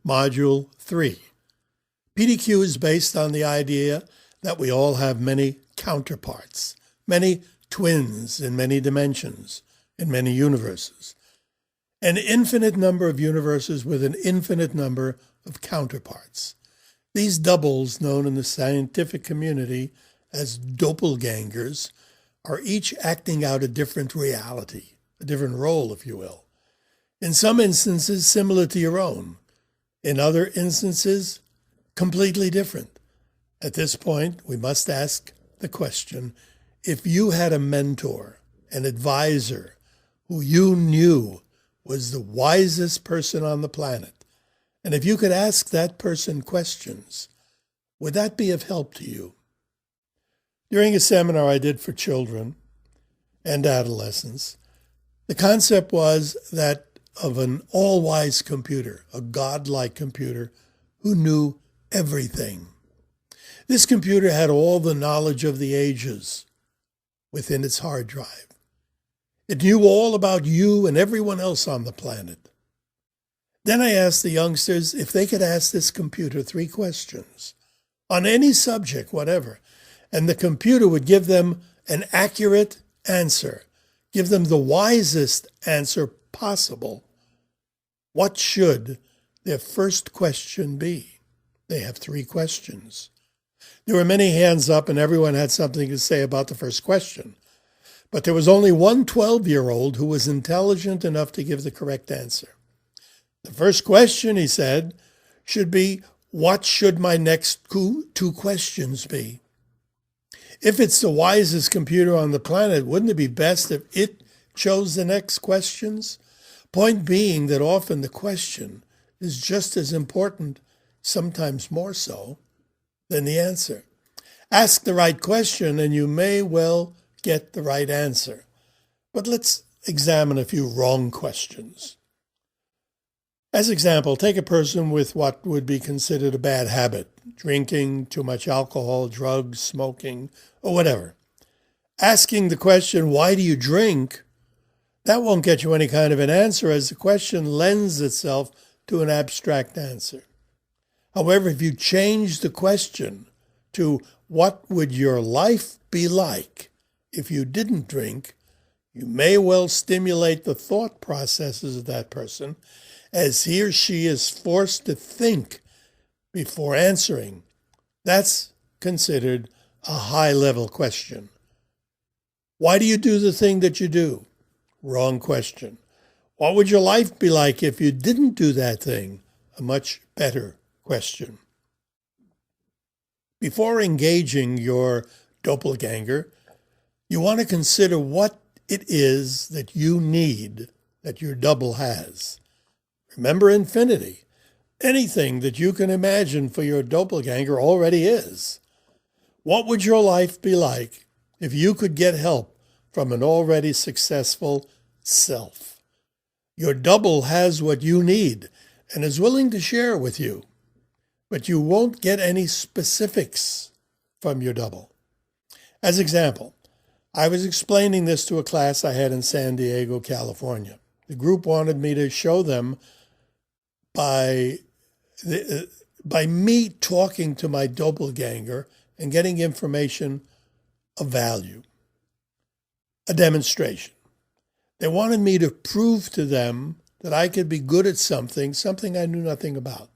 Module 3. PDQ is based on the idea that we all have many counterparts, many twins in many dimensions, in many universes. An infinite number of universes with an infinite number of counterparts. These doubles, known in the scientific community as doppelgangers, are each acting out a different reality, a different role, if you will. In some instances, similar to your own. In other instances, completely different. At this point, we must ask the question, if you had a mentor, an advisor, who you knew was the wisest person on the planet, and if you could ask that person questions, would that be of help to you? During a seminar I did for children and adolescents, the concept was that of an all-wise computer, a godlike computer who knew everything. This computer had all the knowledge of the ages within its hard drive. It knew all about you and everyone else on the planet. Then I asked the youngsters if they could ask this computer 3 questions on any subject, whatever, and the computer would give them an accurate answer, give them the wisest answer possible. What should their first question be? They have 3 questions. There were many hands up and everyone had something to say about the first question. But there was only one 12-year-old who was intelligent enough to give the correct answer. The first question, he said, should be, what should my next 2 questions be? If it's the wisest computer on the planet, wouldn't it be best if it chose the next questions? Point being that often the question is just as important, sometimes more so, than the answer. Ask the right question and you may well get the right answer. But let's examine a few wrong questions. As example, take a person with what would be considered a bad habit, drinking, too much alcohol, drugs, smoking, or whatever. Asking the question, why do you drink? That won't get you any kind of an answer, as the question lends itself to an abstract answer. However, if you change the question to what would your life be like if you didn't drink, you may well stimulate the thought processes of that person as he or she is forced to think before answering. That's considered a high-level question. Why do you do the thing that you do? Wrong question. What would your life be like if you didn't do that thing? A much better question. Before engaging your doppelganger, you want to consider what it is that you need that your double has. Remember infinity. Anything that you can imagine for your doppelganger already is. What would your life be like if you could get help from an already successful self? Your double has what you need and is willing to share with you, but you won't get any specifics from your double. As example, I was explaining this to a class I had in San Diego, California. The group wanted me to show them by me talking to my doppelganger and getting information of value, a demonstration. They wanted me to prove to them that I could be good at something I knew nothing about.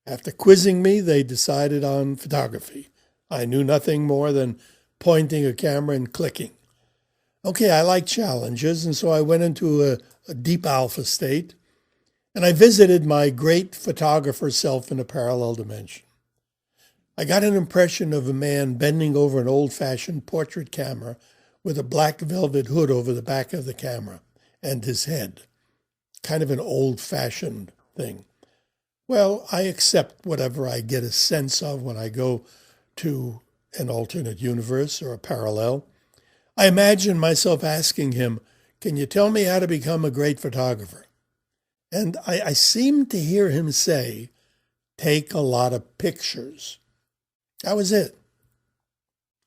After quizzing me, they decided on photography. I knew nothing more than pointing a camera and clicking. Okay, I like challenges, and so I went into a deep alpha state, and I visited my great photographer self in a parallel dimension. I got an impression of a man bending over an old-fashioned portrait camera with a black velvet hood over the back of the camera and his head. Kind of an old-fashioned thing. Well, I accept whatever I get a sense of when I go to an alternate universe or a parallel. I imagine myself asking him, can you tell me how to become a great photographer? And I seem to hear him say, take a lot of pictures. That was it.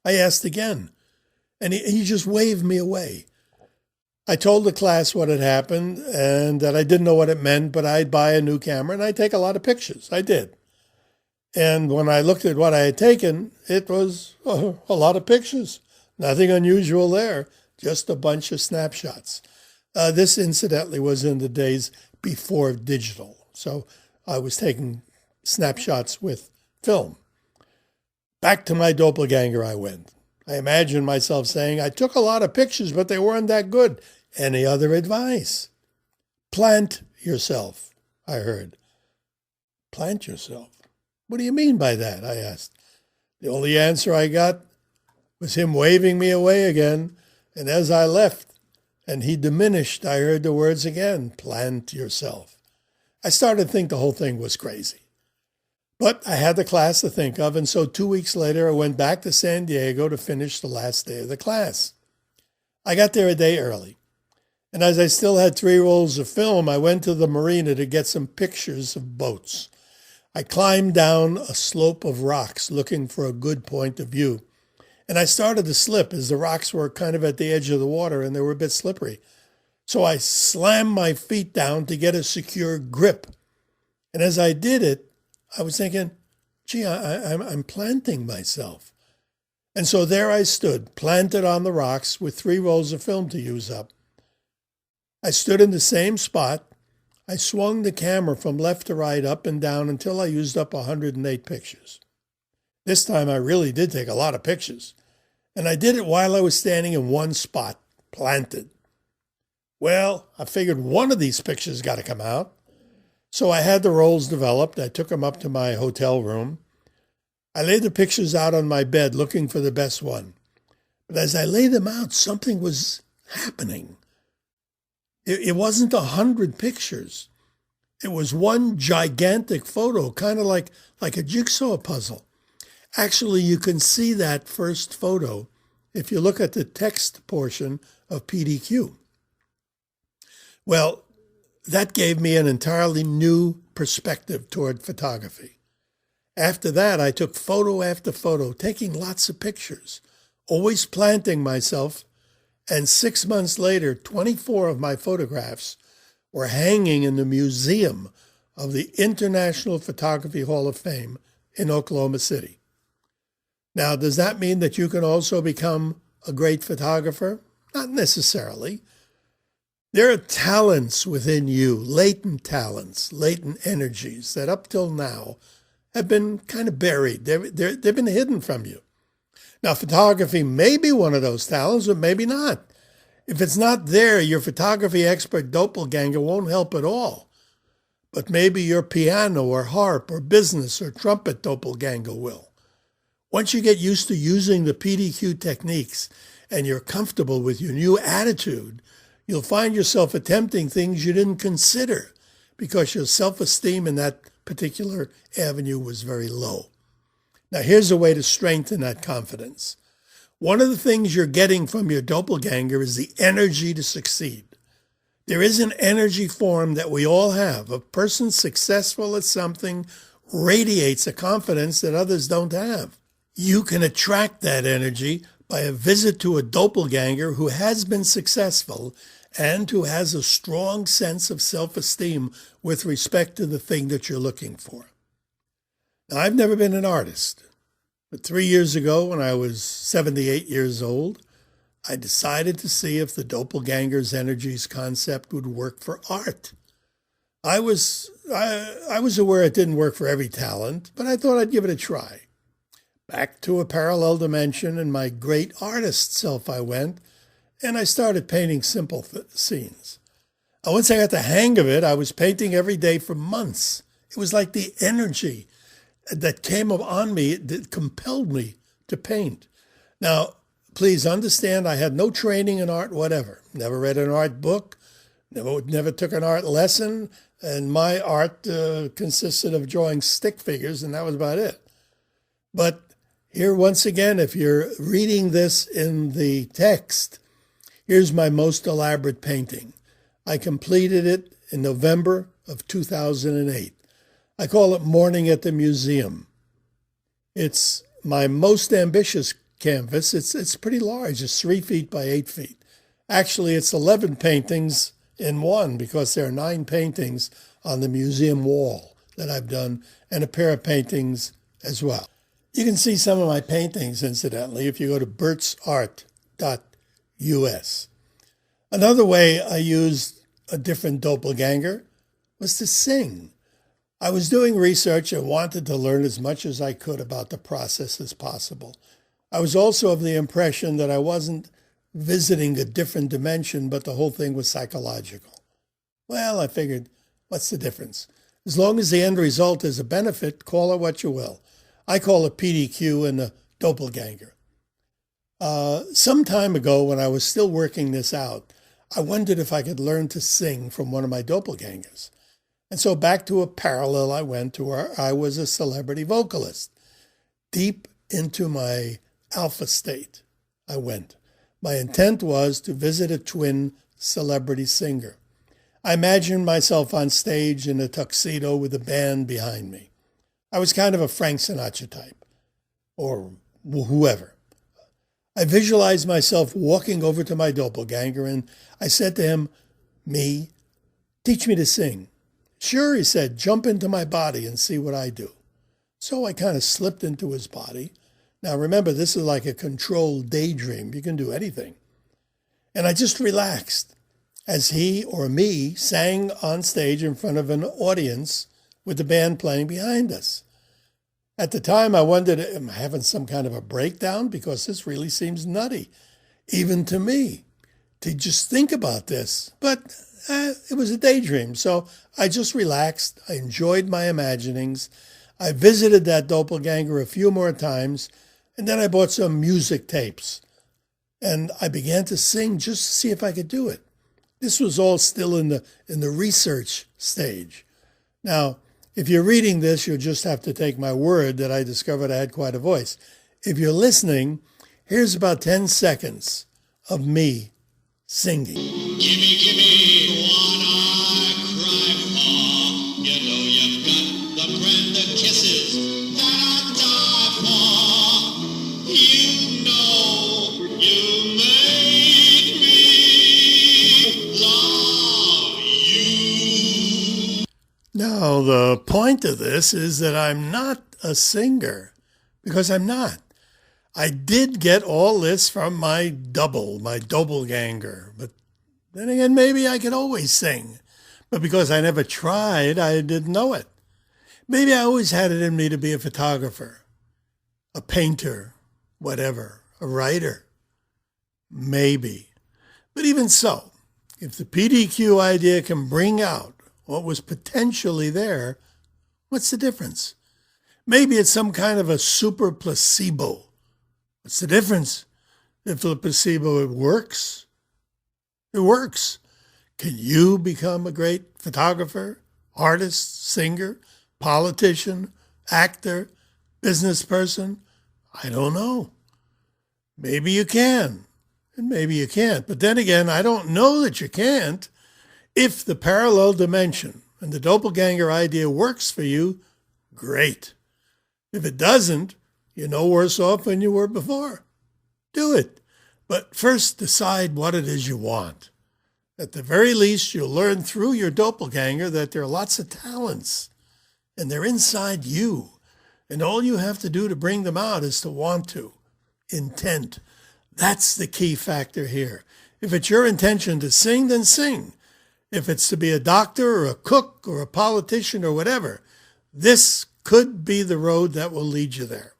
I asked again, and he just waved me away. I told the class what had happened and that I didn't know what it meant, but I'd buy a new camera and I'd take a lot of pictures. I did. And when I looked at what I had taken, it was a lot of pictures. Nothing unusual there, just a bunch of snapshots. This, incidentally, was in the days before digital. So I was taking snapshots with film. Back to my doppelganger I went. I imagined myself saying, I took a lot of pictures, but they weren't that good. Any other advice? Plant yourself, I heard. Plant yourself? What do you mean by that? I asked. The only answer I got was him waving me away again, and as I left and he diminished, I heard the words again, plant yourself. I started to think the whole thing was crazy. But I had the class to think of, and so 2 weeks later I went back to San Diego to finish the last day of the class. I got there a day early, and as I still had 3 rolls of film, I went to the marina to get some pictures of boats. I climbed down a slope of rocks looking for a good point of view, and I started to slip as the rocks were kind of at the edge of the water and they were a bit slippery. So I slammed my feet down to get a secure grip. And as I did it, I was thinking, gee, I'm planting myself. And so there I stood, planted on the rocks with 3 rolls of film to use up. I stood in the same spot. I swung the camera from left to right, up and down, until I used up 108 pictures. This time I really did take a lot of pictures. And I did it while I was standing in one spot, planted. Well, I figured one of these pictures got to come out. So I had the rolls developed. I took them up to my hotel room. I laid the pictures out on my bed looking for the best one. But as I laid them out, something was happening. It wasn't 100 pictures. It was one gigantic photo, kind of like a jigsaw puzzle. Actually, you can see that first photo if you look at the text portion of PDQ. Well, that gave me an entirely new perspective toward photography. After that, I took photo after photo, taking lots of pictures, always planting myself, and 6 months later, 24 of my photographs were hanging in the museum of the International Photography Hall of Fame in Oklahoma City. Now, does that mean that you can also become a great photographer? Not necessarily. There are talents within you, latent talents, latent energies that up till now have been kind of buried. They've been hidden from you. Now, photography may be one of those talents, but maybe not. If it's not there, your photography expert doppelganger won't help at all. But maybe your piano or harp or business or trumpet doppelganger will. Once you get used to using the PDQ techniques and you're comfortable with your new attitude, you'll find yourself attempting things you didn't consider because your self-esteem in that particular avenue was very low. Now, here's a way to strengthen that confidence. One of the things you're getting from your doppelganger is the energy to succeed. There is an energy form that we all have. A person successful at something radiates a confidence that others don't have. You can attract that energy by a visit to a doppelganger who has been successful and who has a strong sense of self-esteem with respect to the thing that you're looking for. Now, I've never been an artist, but 3 years ago, when I was 78 years old, I decided to see if the doppelganger's energies concept would work for art. I was aware it didn't work for every talent, but I thought I'd give it a try. Back to a parallel dimension and my great artist self I went, and I started painting simple scenes. And once I got the hang of it, I was painting every day for months. It was like the energy that came on me that compelled me to paint. Now, please understand, I had no training in art whatever. Never read an art book, never took an art lesson, and my art consisted of drawing stick figures, and that was about it. But here, once again, if you're reading this in the text, here's my most elaborate painting. I completed it in November of 2008. I call it Morning at the Museum. It's my most ambitious canvas. It's pretty large. It's 3 feet by 8 feet. Actually, it's 11 paintings in one because there are 9 paintings on the museum wall that I've done and a pair of paintings as well. You can see some of my paintings, incidentally, if you go to bertzart.us. Another way I used a different doppelganger was to sing. I was doing research and wanted to learn as much as I could about the process as possible. I was also of the impression that I wasn't visiting a different dimension, but the whole thing was psychological. Well, I figured, what's the difference? As long as the end result is a benefit, call it what you will. I call it PDQ and a doppelganger. Some time ago, when I was still working this out, I wondered if I could learn to sing from one of my doppelgangers. And so back to a parallel I went to where I was a celebrity vocalist. Deep into my alpha state, I went. My intent was to visit a twin celebrity singer. I imagined myself on stage in a tuxedo with a band behind me. I was kind of a Frank Sinatra type, or whoever. I visualized myself walking over to my doppelganger, and I said to him, "Me, teach me to sing." "Sure," he said, "jump into my body and see what I do." So I kind of slipped into his body. Now remember, this is like a controlled daydream. You can do anything. And I just relaxed as he or me sang on stage in front of an audience with the band playing behind us. At the time, I wondered, am I having some kind of a breakdown? Because this really seems nutty, even to me, to just think about this. But it was a daydream, so I just relaxed. I enjoyed my imaginings. I visited that doppelganger a few more times, and then I bought some music tapes. And I began to sing just to see if I could do it. This was all still in the research stage. Now, if you're reading this, you'll just have to take my word that I discovered I had quite a voice. If you're listening, here's about 10 seconds of me singing. Gimme what I cry for. You know you've got the friend that kisses that I die for. You know you make me love you. Now, the point of this is that I'm not a singer, because I'm not. I did get all this from my doppelganger, but then again, maybe I could always sing. But because I never tried, I didn't know it. Maybe I always had it in me to be a photographer, a painter, whatever, a writer. Maybe. But even so, if the PDQ idea can bring out what was potentially there, what's the difference? Maybe it's some kind of a super placebo. What's the difference? If the placebo, it works, it works. Can you become a great photographer, artist, singer, politician, actor, business person? I don't know. Maybe you can, and maybe you can't. But then again, I don't know that you can't. If the parallel dimension and the doppelganger idea works for you, great. If it doesn't, you're no worse off than you were before. Do it. But first decide what it is you want. At the very least, you'll learn through your doppelganger that there are lots of talents, and they're inside you. And all you have to do to bring them out is to want to. Intent. That's the key factor here. If it's your intention to sing, then sing. If it's to be a doctor or a cook or a politician or whatever, this could be the road that will lead you there.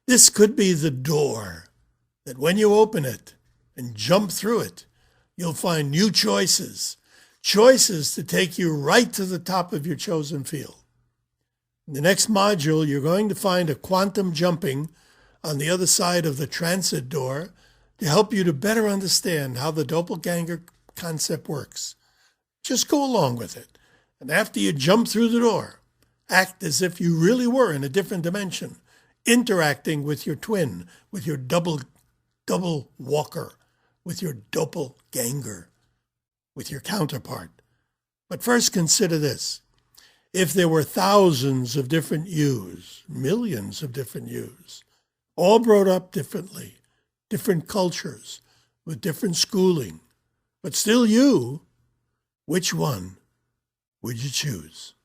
This could be the door that when you open it and jump through it, you'll find new choices to take you right to the top of your chosen field. In the next module, you're going to find a quantum jumping on the other side of the transit door to help you to better understand how the doppelganger concept works. Just go along with it. And after you jump through the door, act as if you really were in a different dimension, interacting with your twin, with your double walker, with your doppelganger, with your counterpart. But first consider this. If there were thousands of different yous, millions of different yous, all brought up differently, different cultures, with different schooling, but still you. Which one would you choose?